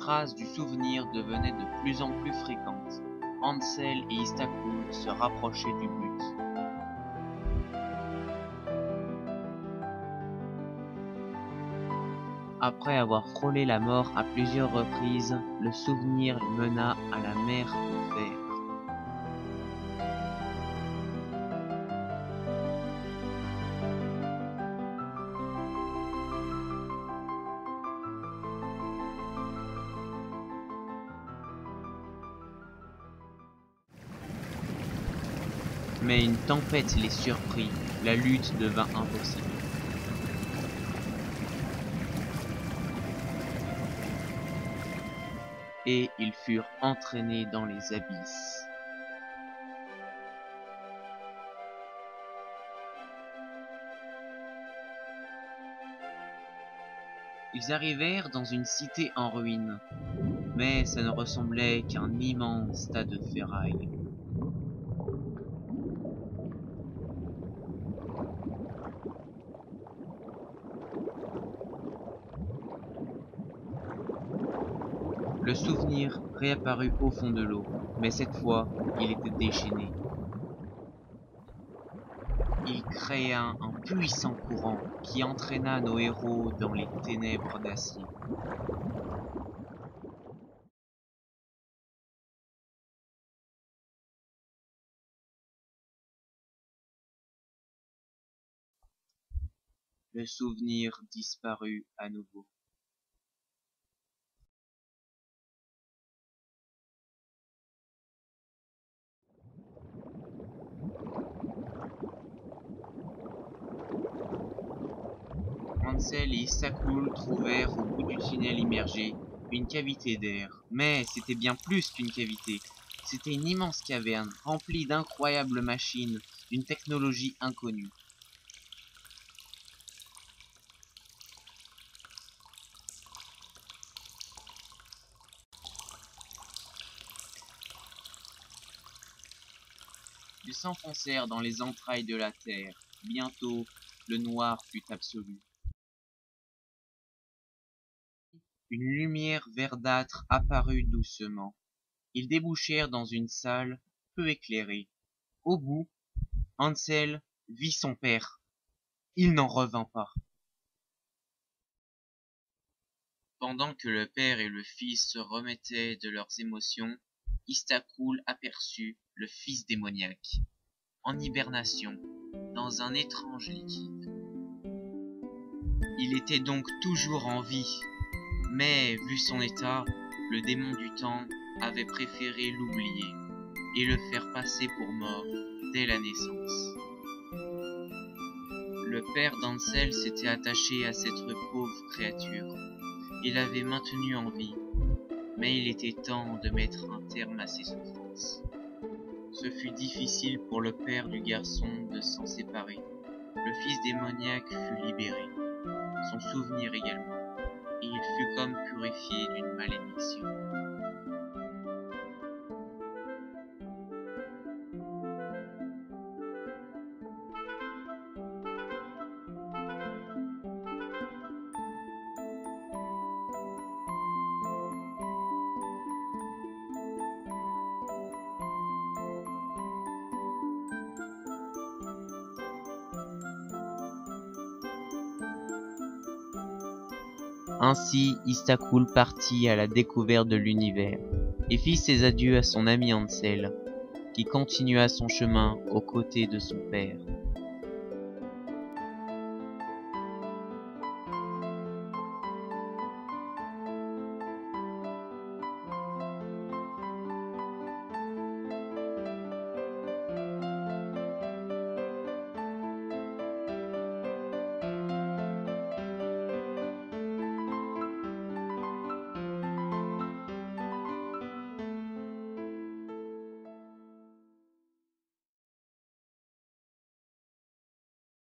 traces du souvenir devenaient de plus en plus fréquentes. Hansel et Istakul se rapprochaient du but. Après avoir frôlé la mort à plusieurs reprises, le souvenir les mena à la mer de fer. Mais une tempête les surprit, la lutte devint impossible. Et ils furent entraînés dans les abysses. Ils arrivèrent dans une cité en ruine, mais ça ne ressemblait qu'un immense tas de ferraille. Le souvenir réapparut au fond de l'eau, mais cette fois, il était déchaîné. Il créa un puissant courant qui entraîna nos héros dans les ténèbres d'acier. Le souvenir disparut à nouveau. Hansel et Istakul trouvèrent au bout du tunnel immergé une cavité d'air. Mais c'était bien plus qu'une cavité. C'était une immense caverne remplie d'incroyables machines d'une technologie inconnue. Ils s'enfoncèrent dans les entrailles de la terre. Bientôt, le noir fut absolu. Une lumière verdâtre apparut doucement. Ils débouchèrent dans une salle peu éclairée. Au bout, Hansel vit son père. Il n'en revint pas. Pendant que le père et le fils se remettaient de leurs émotions, Istakul aperçut le fils démoniaque, en hibernation, dans un étrange liquide. Il était donc toujours en vie, mais vu son état, le démon du temps avait préféré l'oublier et le faire passer pour mort dès la naissance. Le père d'Hansel s'était attaché à cette pauvre créature. Il l'avait maintenu en vie, mais il était temps de mettre un terme à ses souffrances. Ce fut difficile pour le père du garçon de s'en séparer. Le fils démoniaque fut libéré, son souvenir également, et il fut comme purifié d'une malédiction. Ainsi, Istakul partit à la découverte de l'univers, et fit ses adieux à son ami Hansel, qui continua son chemin aux côtés de son père.